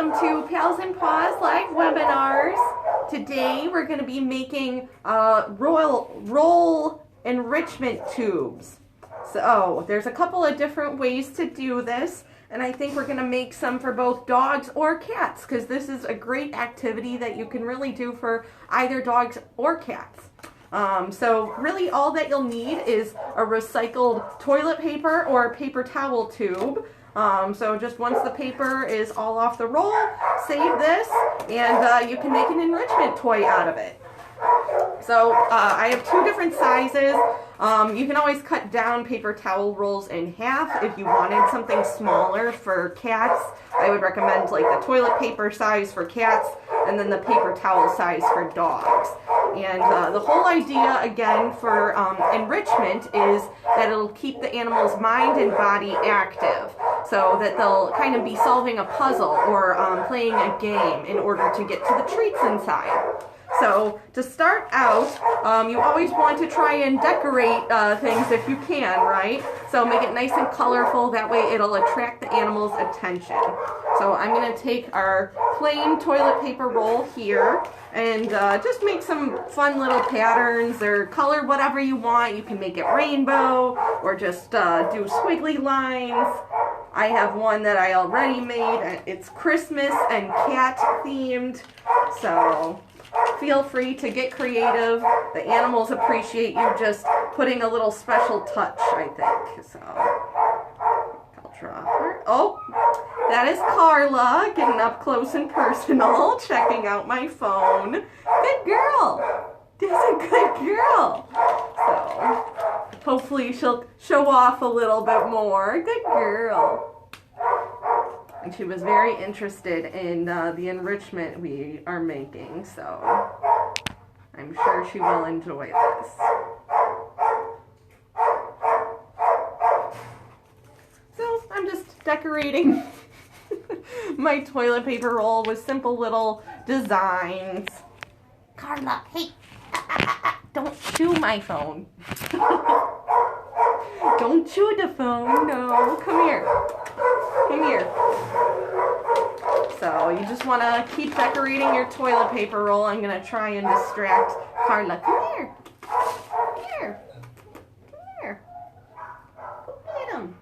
welcome to Pals and Paws live webinars. Today we're going to be making roll enrichment tubes. So there's a couple of different ways to do this, and I think we're going to make some for both dogs or cats, because this is a great activity that you can really do for either dogs or cats. So really all that you'll need is a recycled toilet paper or a paper towel tube. So just once the paper is all off the roll, save this, and you can make an enrichment toy out of it. So I have two different sizes. You can always cut down paper towel rolls in half if you wanted something smaller for cats. I would recommend like the toilet paper size for cats and then the paper towel size for dogs. And the whole idea, again, for enrichment is that it'll keep the animal's mind and body active, so that they'll kind of be solving a puzzle or playing a game in order to get to the treats inside. So to start out, you always want to try and decorate things if you can, right? So make it nice and colorful, that way it'll attract the animal's attention. So I'm going to take our plain toilet paper roll here and just make some fun little patterns, or color whatever you want. You can make it rainbow or just do squiggly lines. I have one that I already made. It's Christmas and cat themed, so feel free to get creative. The animals appreciate you just putting a little special touch, I think. So I'll draw her. Oh, that is Carla getting up close and personal, checking out my phone. Good girl. That's a good girl. So hopefully she'll show off a little bit more. Good girl. And she was very interested in the enrichment we are making, so I'm sure she will enjoy this. So I'm just decorating my toilet paper roll with simple little designs. Carla, hey, don't chew my phone. Don't chew the phone, no, come here. Come here. So you just want to keep decorating your toilet paper roll. I'm going to try and distract Carla. Come here. Come here. Come here. Go get him.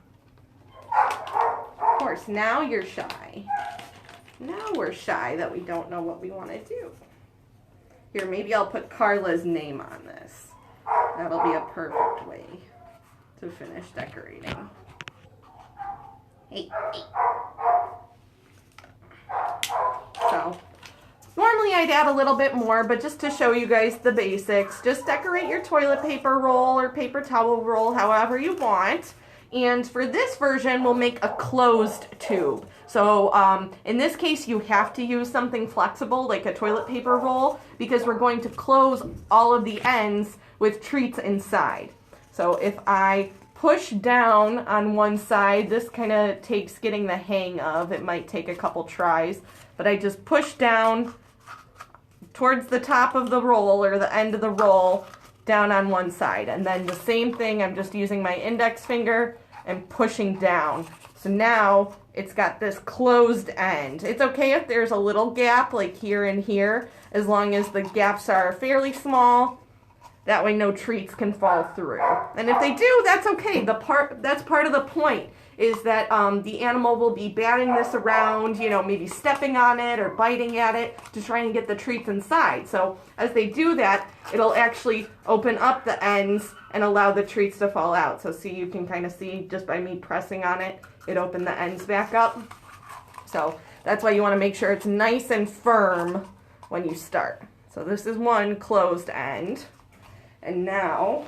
Of course, now you're shy. Now we're shy that we don't know what we want to do. Here, maybe I'll put Carla's name on this. That'll be a perfect way to finish decorating. Hey, hey. So, normally I'd add a little bit more, but just to show you guys the basics, just decorate your toilet paper roll or paper towel roll however you want. And for this version, we'll make a closed tube. So in this case, you have to use something flexible like a toilet paper roll, because we're going to close all of the ends with treats inside. So if I push down on one side, this kind of takes getting the hang of. It might take a couple tries, but I just push down towards the top of the roll or the end of the roll down on one side, and then the same thing, I'm just using my index finger and pushing down. So now it's got this closed end. It's okay if there's a little gap like here and here, as long as the gaps are fairly small. That way no treats can fall through. And if they do, that's okay. That's part of the point, is that the animal will be batting this around, you know, maybe stepping on it or biting at it to try and get the treats inside. So as they do that, it'll actually open up the ends and allow the treats to fall out. So see, you can kind of see just by me pressing on it, it opened the ends back up. So that's why you want to make sure it's nice and firm when you start. So this is one closed end. And now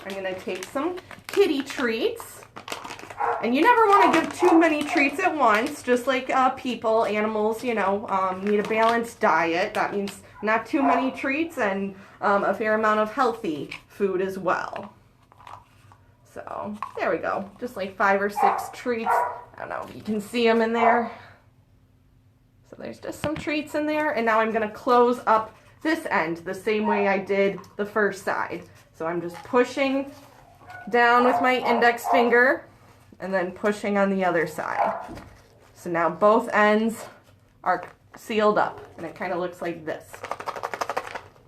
I'm going to take some kitty treats. And you never want to give too many treats at once, just like people, animals, you know, need a balanced diet. That means not too many treats and a fair amount of healthy food as well. So there we go. Just like 5 or 6 treats. I don't know if you can see them in there. So there's just some treats in there. And now I'm going to close up this end the same way I did the first side. So I'm just pushing down with my index finger and then pushing on the other side. So now both ends are sealed up, and it kind of looks like this.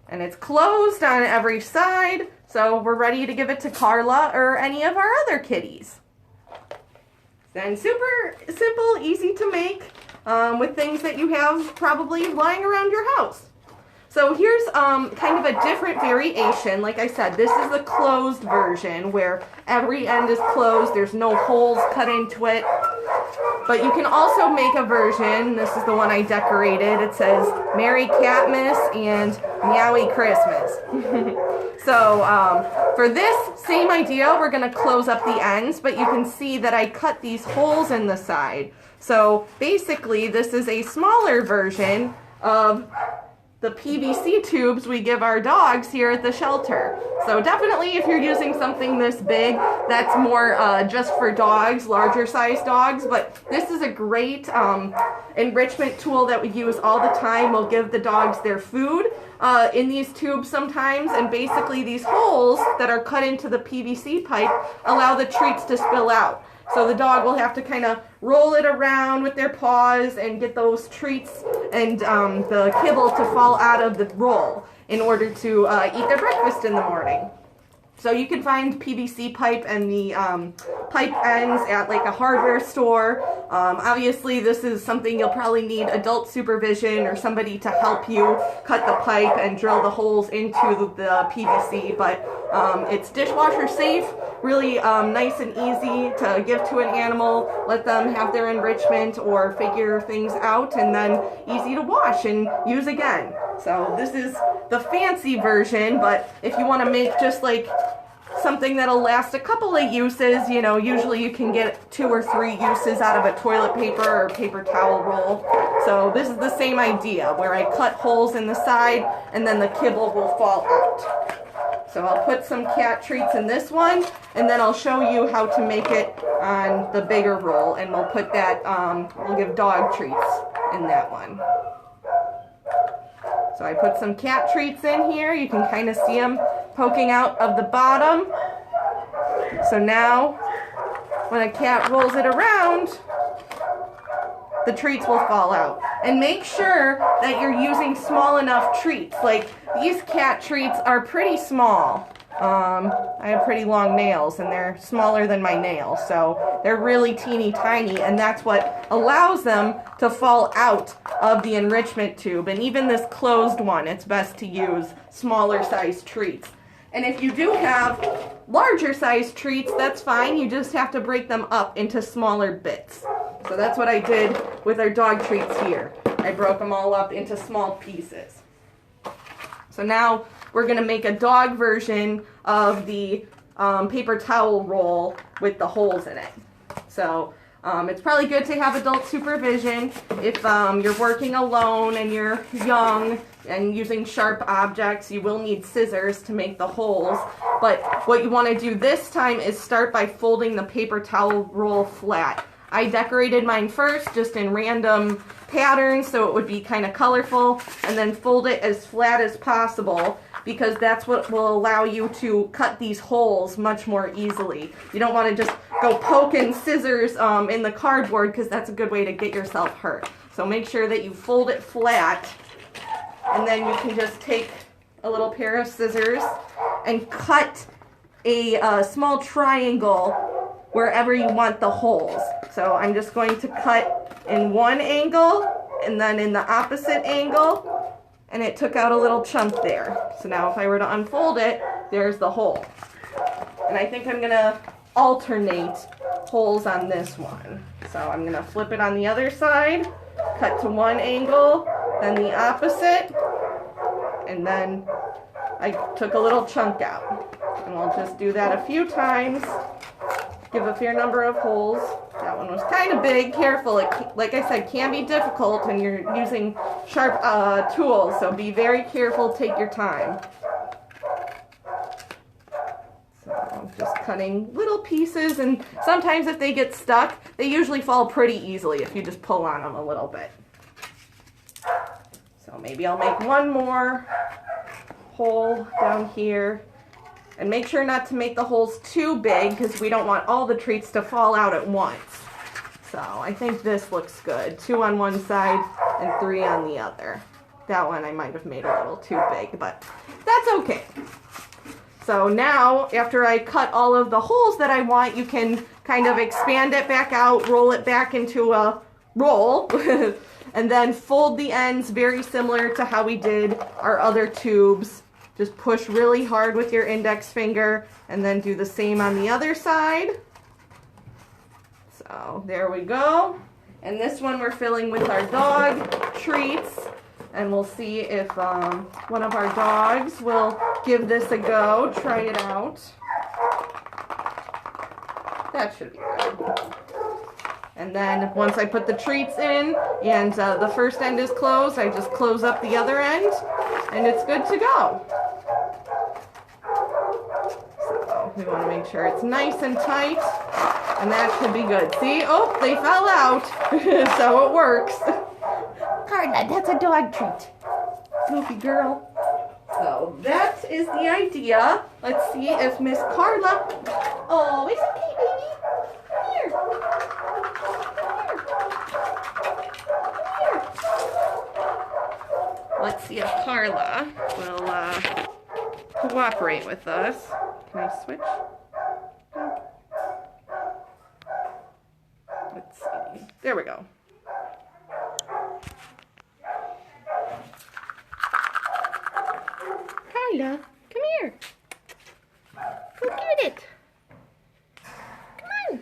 And it's closed on every side, so we're ready to give it to Carla or any of our other kitties. Then super simple, easy to make, with things that you have probably lying around your house. So here's kind of a different variation. Like I said, this is the closed version where every end is closed. There's no holes cut into it. But you can also make a version. This is the one I decorated. It says Merry Catmas and Meowie Christmas. So for this same idea, we're going to close up the ends, but you can see that I cut these holes in the side. So basically, this is a smaller version of the PVC tubes we give our dogs here at the shelter. So definitely if you're using something this big, that's more just for dogs, larger size dogs, but this is a great enrichment tool that we use all the time. We'll give the dogs their food in these tubes sometimes, and basically these holes that are cut into the PVC pipe allow the treats to spill out. So the dog will have to kind of roll it around with their paws and get those treats and the kibble to fall out of the roll in order to eat their breakfast in the morning. So you can find PVC pipe and the pipe ends at like a hardware store. Obviously this is something you'll probably need adult supervision or somebody to help you cut the pipe and drill the holes into the PVC, but it's dishwasher safe, really nice and easy to give to an animal, let them have their enrichment or figure things out, and then easy to wash and use again. So this is the fancy version, but if you want to make just like something that'll last a couple of uses, you know, usually you can get 2 or 3 uses out of a toilet paper or paper towel roll. So this is the same idea where I cut holes in the side and then the kibble will fall out. So I'll put some cat treats in this one, and then I'll show you how to make it on the bigger roll, and we'll put that, we'll give dog treats in that one. So I put some cat treats in here. You can kind of see them poking out of the bottom. So now, when a cat rolls it around, the treats will fall out. And make sure that you're using small enough treats. Like, these cat treats are pretty small. I have pretty long nails, and they're smaller than my nails, so they're really teeny tiny, and that's what allows them to fall out of the enrichment tube. And even this closed one, it's best to use smaller size treats. And if you do have larger size treats, that's fine. You just have to break them up into smaller bits. So that's what I did with our dog treats here. I broke them all up into small pieces. So now we're going to make a dog version of the paper towel roll with the holes in it. So it's probably good to have adult supervision. If you're working alone and you're young and using sharp objects, you will need scissors to make the holes. But what you want to do this time is start by folding the paper towel roll flat. I decorated mine first just in random patterns so it would be kind of colorful, and then fold it as flat as possible, because that's what will allow you to cut these holes much more easily. You don't want to just go poking scissors in the cardboard, because that's a good way to get yourself hurt. So make sure that you fold it flat, and then you can just take a little pair of scissors and cut a small triangle wherever you want the holes. So I'm just going to cut in one angle and then in the opposite angle, and it took out a little chunk there. So now if I were to unfold it, there's the hole. And I think I'm gonna alternate holes on this one. So I'm gonna flip it on the other side, cut to one angle, then the opposite, and then I took a little chunk out. And I'll just do that a few times. Give a fair number of holes. That one was kind of big. Careful. It, like I said, can be difficult and you're using sharp tools, so be very careful. Take your time. So I'm just cutting little pieces, and sometimes if they get stuck, they usually fall pretty easily if you just pull on them a little bit. So maybe I'll make one more hole down here. And make sure not to make the holes too big, because we don't want all the treats to fall out at once. So I think this looks good. 2 on one side and 3 on the other. That one I might have made a little too big, but that's okay. So now, after I cut all of the holes that I want, you can kind of expand it back out, roll it back into a roll, and then fold the ends very similar to how we did our other tubes. Just push really hard with your index finger, and then do the same on the other side. So there we go. And this one we're filling with our dog treats. And we'll see if one of our dogs will give this a go, try it out. That should be good. And then once I put the treats in and the first end is closed, I just close up the other end and it's good to go. So we want to make sure it's nice and tight, and that should be good. See? Oh, they fell out. So it works. Carla, that's a dog treat. Goofy girl. So that is the idea. Let's see if Miss Carla... Oh, it's okay, baby. Come here. Let's see if Carla will cooperate with us. Can I switch? Let's see. There we go. Carla, come here. Go get it. Come on.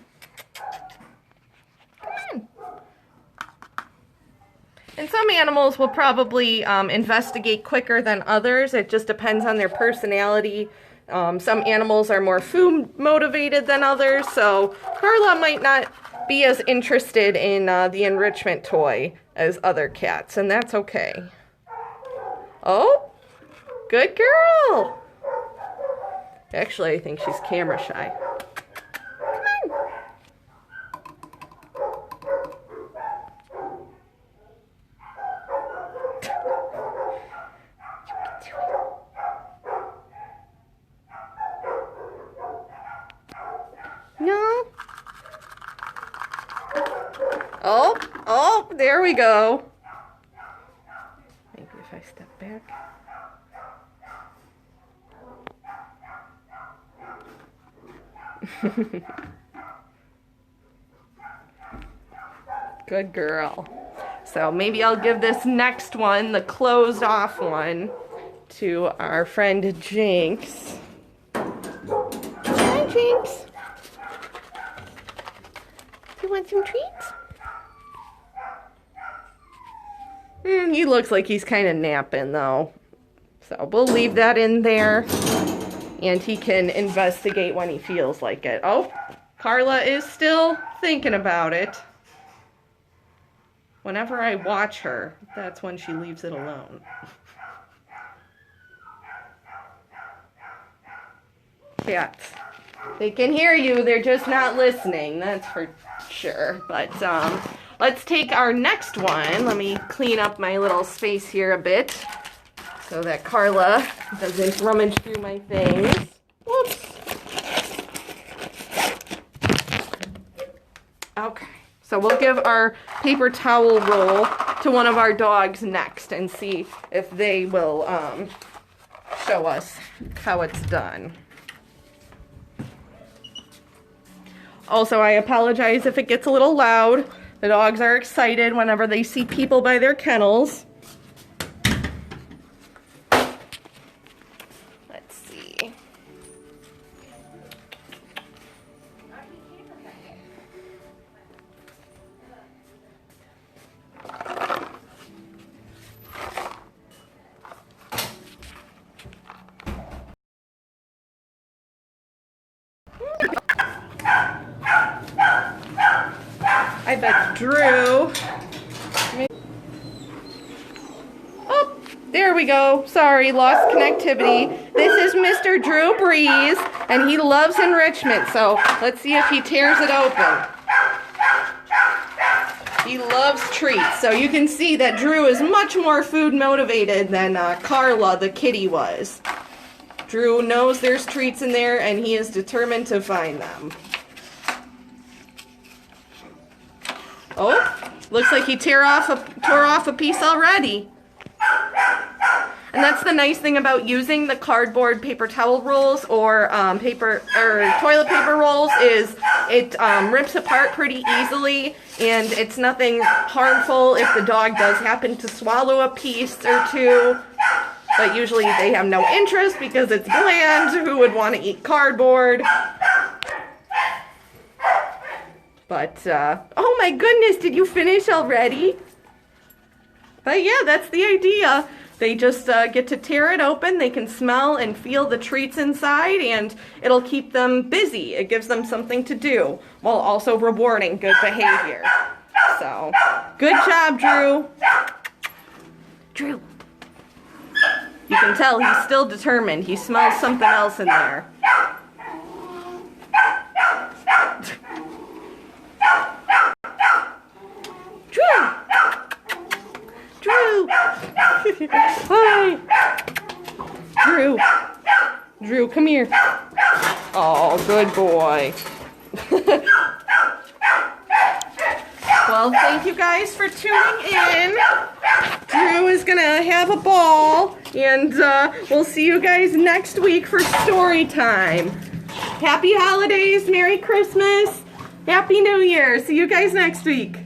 Come on. And some animals will probably investigate quicker than others. It just depends on their personality. Some animals are more food motivated than others, so Carla might not be as interested in the enrichment toy as other cats, and that's okay. Oh! Good girl! Actually, I think she's camera shy. Come on! No? Oh, there we go. Maybe if I step back. Good girl. So maybe I'll give this next one, the closed off one, to our friend Jinx. Hi, Jinx. You want some treats? He looks like he's kind of napping though. So we'll leave that in there. And he can investigate when he feels like it. Oh, Carla is still thinking about it. Whenever I watch her, that's when she leaves it alone. Cats. They can hear you, they're just not listening, that's for sure. But let's take our next one. Let me clean up my little space here a bit, so that Carla doesn't rummage through my things. Whoops. Okay, so we'll give our paper towel roll to one of our dogs next and see if they will show us how it's done. Also, I apologize if it gets a little loud. The dogs are excited whenever they see people by their kennels. Let's see. I bet Drew. Oh, there we go. Sorry, lost connectivity. This is Mr. Drew Breeze, and he loves enrichment, so let's see if he tears it open. He loves treats, so you can see that Drew is much more food motivated than Carla, the kitty, was. Drew knows there's treats in there, and he is determined to find them. Oh, Looks like he tore off a piece already. And that's the nice thing about using the cardboard paper towel rolls or toilet paper rolls is it rips apart pretty easily, and it's nothing harmful if the dog does happen to swallow a piece or two. But usually they have no interest because it's bland. Who would want to eat cardboard? But, oh my goodness, did you finish already? But yeah, that's the idea. They just get to tear it open. They can smell and feel the treats inside, and it'll keep them busy. It gives them something to do while also rewarding good behavior. So, good job, Drew. Drew. You can tell he's still determined. He smells something else in there. Drew! Drew! Hi! Drew! Drew, come here. Oh, good boy. Well, thank you guys for tuning in. Drew is going to have a ball, and we'll see you guys next week for story time. Happy holidays, Merry Christmas, Happy New Year. See you guys next week.